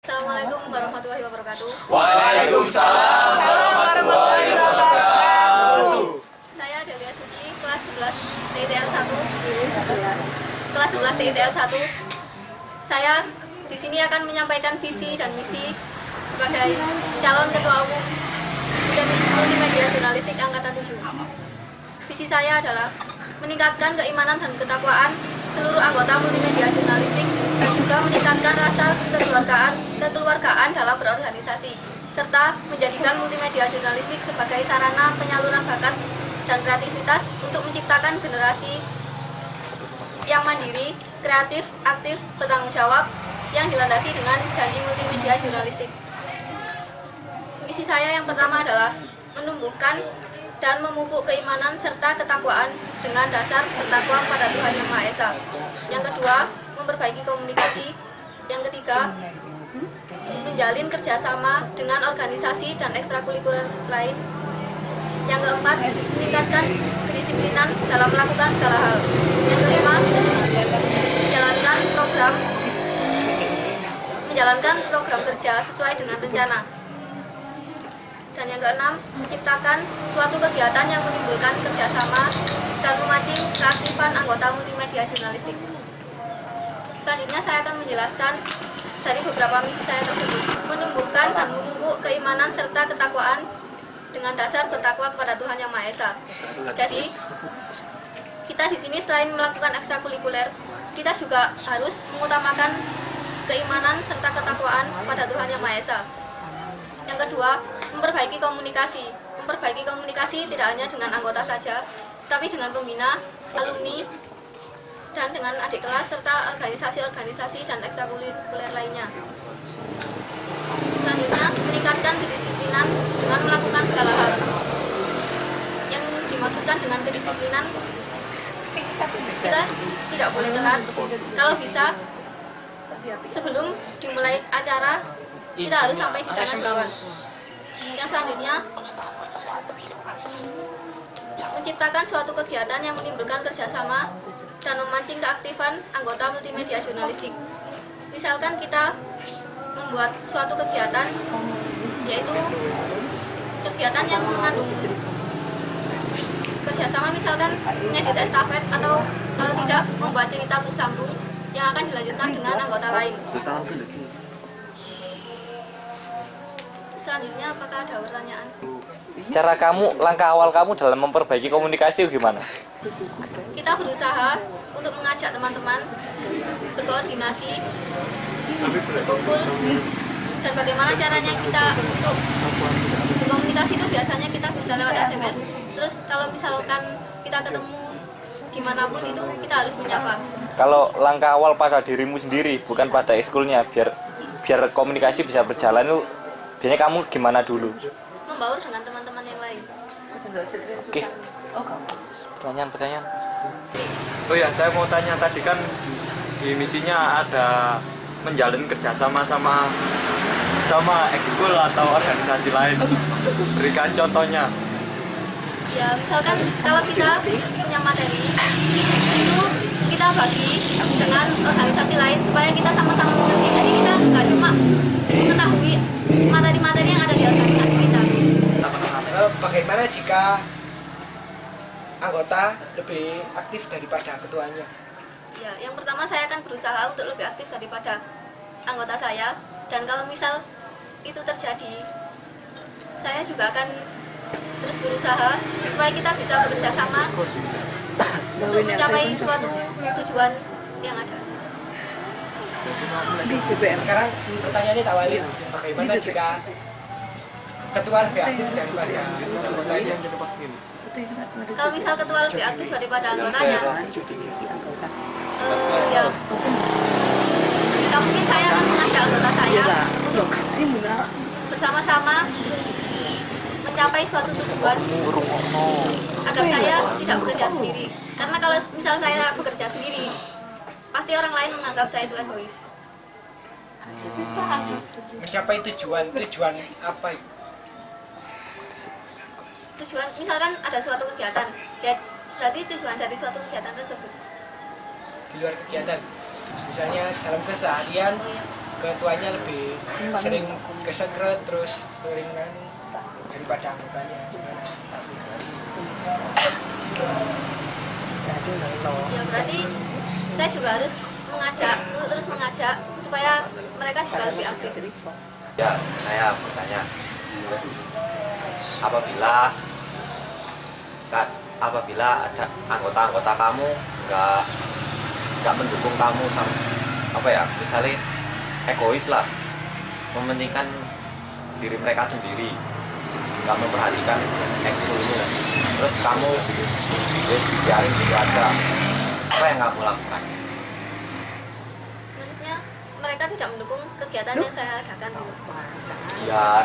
Assalamualaikum warahmatullahi wabarakatuh. Waalaikumsalam warahmatullahi wabarakatuh. Saya Delia Suci, kelas 11 TITL 1. Kelas 11 TITL 1. Saya di sini akan menyampaikan visi dan misi sebagai calon ketua umum Multimedia Jurnalistik Angkatan 7. Visi saya adalah meningkatkan keimanan dan ketakwaan seluruh anggota multimedia jurnalistik dan juga meningkatkan rasa kekeluargaan dalam berorganisasi, serta menjadikan multimedia jurnalistik sebagai sarana penyaluran bakat dan kreativitas untuk menciptakan generasi yang mandiri, kreatif, aktif, bertanggung jawab, yang dilandasi dengan janji multimedia jurnalistik. Misi saya yang pertama adalah menumbuhkan dan memupuk keimanan serta ketakwaan dengan dasar bertakwa kepada Tuhan Yang Maha Esa. Yang kedua, memperbaiki komunikasi. Yang ketiga, menjalin kerjasama dengan organisasi dan ekstrakurikuler lain. Yang keempat, meningkatkan kedisiplinan dalam melakukan segala hal. Yang kelima, menjalankan program kerja sesuai dengan rencana. Dan yang keenam, menciptakan suatu kegiatan yang menimbulkan kerjasama dan memancing keaktifan anggota multimedia jurnalistik. Selanjutnya saya akan menjelaskan dari beberapa misi saya tersebut. Menumbuhkan dan memupuk keimanan serta ketakwaan dengan dasar bertakwa kepada Tuhan Yang Maha Esa. Jadi, kita di sini selain melakukan ekstrakurikuler, kita juga harus mengutamakan keimanan serta ketakwaan pada Tuhan Yang Maha Esa. Yang kedua, memperbaiki komunikasi. Memperbaiki komunikasi tidak hanya dengan anggota saja, tapi dengan pembina, alumni, dan dengan adik kelas, serta organisasi-organisasi dan ekstrakurikuler lainnya. Selanjutnya, meningkatkan kedisiplinan dengan melakukan segala hal. Yang dimaksudkan dengan kedisiplinan, kita tidak boleh telat. Kalau bisa, sebelum dimulai acara, kita harus sampai di sana duluan. Yang selanjutnya, menciptakan suatu kegiatan yang menimbulkan kerjasama dan memancing keaktifan anggota multimedia jurnalistik. Misalkan kita membuat suatu kegiatan, yaitu kegiatan yang mengandung kerjasama, misalkan ngedit estafet, atau kalau tidak membuat cerita bersambung yang akan dilanjutkan dengan anggota lain. Selanjutnya, apakah ada pertanyaan? Cara kamu, langkah awal kamu dalam memperbaiki komunikasi gimana? Kita berusaha untuk mengajak teman-teman berkoordinasi, berkumpul, dan bagaimana caranya kita untuk berkomunikasi itu biasanya kita bisa lewat SMS. Terus kalau misalkan kita ketemu dimanapun itu kita harus menyapa. Kalau langkah awal pada dirimu sendiri, bukan pada ekskulnya, biar komunikasi bisa berjalan itu biasanya kamu gimana dulu? Membaur dengan teman-teman yang lain. Oke. Pertanyaan. Oh ya, saya mau tanya, tadi kan di misinya ada menjalin kerjasama sama ekskul atau organisasi lain. Berikan contohnya. Ya, misalkan kalau kita punya materi, itu kita bagi dengan organisasi lain supaya kita sama-sama mengerti. Jadi kita nggak cuma mengetahui materi-materi yang ada di organisasi kita. Bagaimana jika anggota lebih aktif daripada ketuanya? Ya, yang pertama saya akan berusaha untuk lebih aktif daripada anggota saya, dan kalau misal itu terjadi, saya juga akan terus berusaha supaya kita bisa bekerja sama untuk mencapai suatu tujuan yang ada. Sekarang pertanyaannya tak Walid, bagaimana jika ketua lebih aktif daripada anggota lainnya? Kalau misal ketua lebih aktif daripada anggotanya, ya sebisa mungkin saya akan mengajak anggota saya untuk bersama-sama mencapai suatu tujuan agar saya tidak bekerja sendiri. Karena kalau misal saya bekerja sendiri, pasti orang lain menganggap saya itu egois. Mencapai tujuan apa? Tujuan, misalkan ada suatu kegiatan, ya berarti tujuan dari suatu kegiatan tersebut. Di luar kegiatan, misalnya dalam keseharian, Oh, iya. ketuanya lebih sering kesekret terus sering daripada anggotanya. Ya berarti saya juga harus terus mengajak supaya mereka juga lebih aktif. Ya, saya bertanya, apabila ada anggota-anggota kamu nggak mendukung kamu sama misalnya egois lah, mementingkan diri mereka sendiri, nggak memperhatikan ekskulnya, terus kamu biarin gitu aja, apa yang kamu lakukan? Maksudnya mereka tidak mendukung kegiatan yang saya adakan gitu. Ya,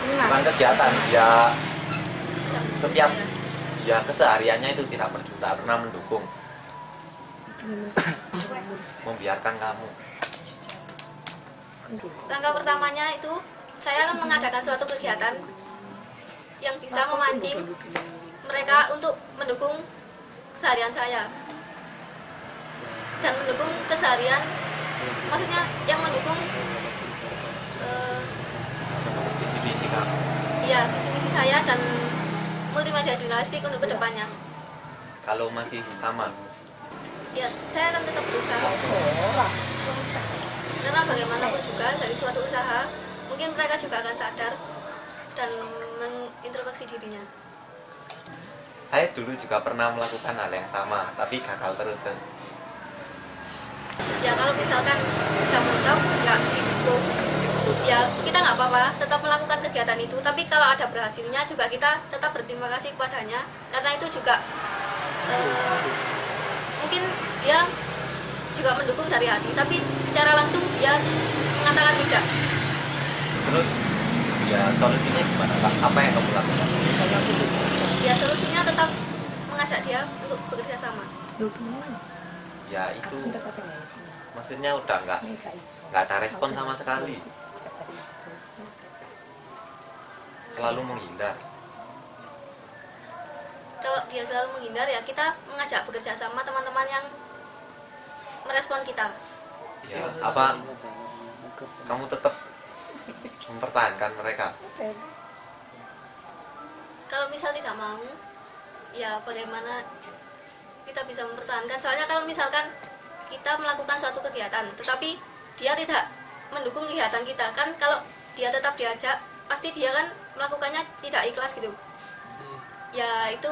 bukan kegiatan, ya Tidak mendukung setiap saya. ya kesehariannya itu tidak pernah mendukung, membiarkan kamu. Langkah pertamanya itu saya akan mengadakan suatu kegiatan yang bisa memancing mereka untuk mendukung keseharian saya dan mendukung keseharian, maksudnya yang mendukung Visi-visi kamu. ya visi-misi saya dan multimedia jurnalistik untuk kedepannya. Kalau masih sama, Ya saya akan tetap berusaha karena bagaimanapun juga dari suatu usaha mungkin mereka juga akan sadar dan mengintrospeksi dirinya. saya dulu juga pernah melakukan hal yang sama, tapi gagal terus. Ya kalau misalkan sudah mentok nggak didukung, ya kita nggak apa-apa tetap melakukan kegiatan itu, tapi kalau ada berhasilnya juga kita tetap berterima kasih kepadanya karena itu juga mungkin dia juga mendukung dari hati, tapi secara langsung dia mengatakan tidak. Terus ya solusinya gimana, Kak? Apa yang kamu lakukan? Ya solusinya tetap mengajak dia untuk bekerja sama. Ya itu maksudnya udah nggak ada respon sama sekali, selalu menghindar. Kalau dia selalu menghindar ya kita mengajak bekerja sama teman-teman yang merespon kita. Ya apa kamu tetap mempertahankan mereka? Kalau misal tidak mau, ya bagaimana kita bisa mempertahankan? Soalnya kalau misalkan kita melakukan suatu kegiatan, tetapi dia tidak mendukung kegiatan kita, kan kalau dia tetap diajak, pasti dia kan melakukannya tidak ikhlas gitu. Ya itu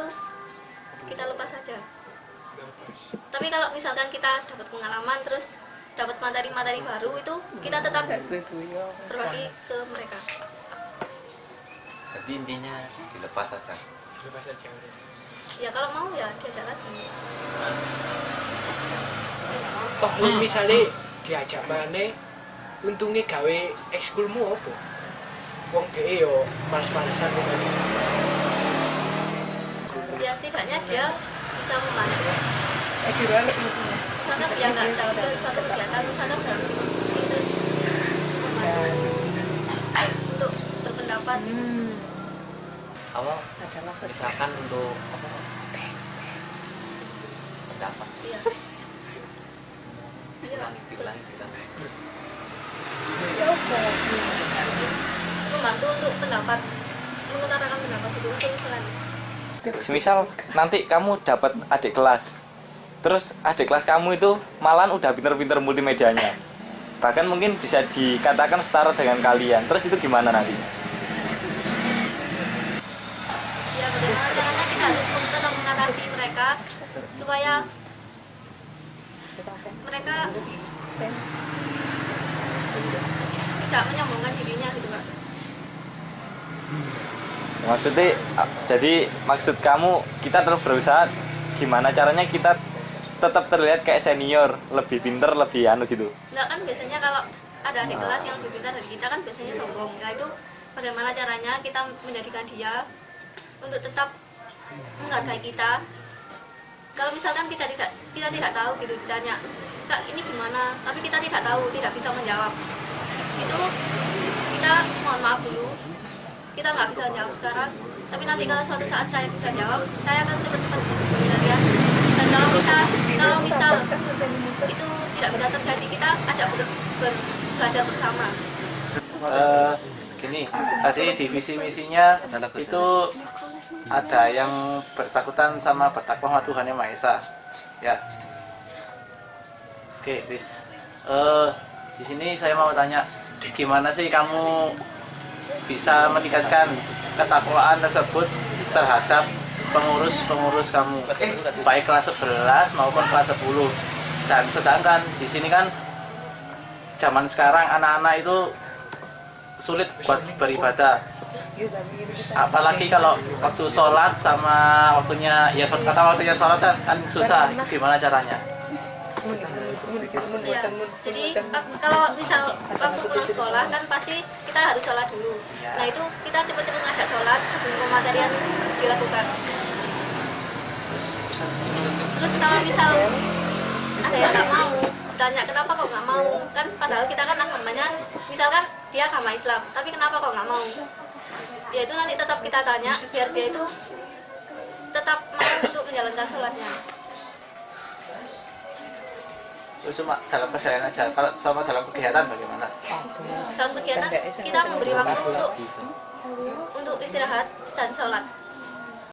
kita lepas saja. Tapi kalau misalkan kita dapat pengalaman, terus dapat materi-materi baru, itu kita tetap berbagi ke mereka. Jadi intinya dilepas saja. Ya kalau mau ya diajak lagi. Oh, misalnya diajak mana, untungnya gawe ekskulmu apa? Wong dhek yo males-malesan ngene. Ya setidaknya dia bisa membantu. Misalnya dia nggak dalam suatu kegiatan, misalnya dalam diskusi terus membantu untuk berpendapat. Awal misalkan untuk pendapat, Iya. Iya. diulangi. Membantu untuk pendapat, mengutarakan pendapat itu usul-usulan. Semisal nanti kamu dapat adik kelas, terus adik kelas kamu itu malahan udah pinter-pinter multimedianya, bahkan mungkin bisa dikatakan setara dengan kalian, terus itu gimana nanti? Ya bagaimana caranya kita harus tetap mengatasi mereka supaya mereka tidak menyombongkan dirinya gitu Pak. Maksudnya, jadi maksud kamu kita terus berusaha gimana caranya kita tetap terlihat kayak senior, lebih pinter, lebih anu gitu. Enggak kan biasanya kalau ada adik kelas yang lebih pintar dari kita kan biasanya sombong. Nah itu bagaimana caranya kita menjadikan dia untuk tetap menghargai kita. Kalau misalkan kita tidak tahu gitu ditanya, Kak ini gimana? Tapi kita tidak tahu, tidak bisa menjawab. Itu kita mohon maaf dulu. Kita nggak bisa jawab sekarang. Tapi nanti kalau suatu saat saya bisa jawab, saya akan cepat-cepat menghubungi kalian. Dan kalau misal itu tidak bisa terjadi, kita ajak belajar bersama. Gini, tadi di visi misinya itu ada yang bersangkutan sama bertakwa sama Tuhan Yang Maha Esa, ya. Oke, di sini saya mau tanya, gimana sih kamu bisa meningkatkan ketakwaan tersebut terhadap pengurus kamu, baik kelas 11 maupun kelas 10. Dan sedangkan di sini kan zaman sekarang anak-anak itu sulit buat beribadah, apalagi kalau waktu sholat sama waktunya sholat kan susah. Gimana caranya? Ya, jadi kalau misal waktu pulang sekolah kan pasti kita harus sholat dulu. Nah itu kita cepat-cepat ngajak sholat sebelum pematerian dilakukan. Terus kalau misal ada yang nggak mau, ditanya kenapa kok nggak mau, kan padahal kita kan agamanya, misalkan dia agama Islam, tapi kenapa kok nggak mau? Ya itu nanti tetap kita tanya biar dia itu tetap mau untuk menjalankan sholatnya. Terus cuma dalam keseharian aja, kalau sama dalam kegiatan bagaimana? Dalam kegiatan kita memberi waktu untuk istirahat dan sholat.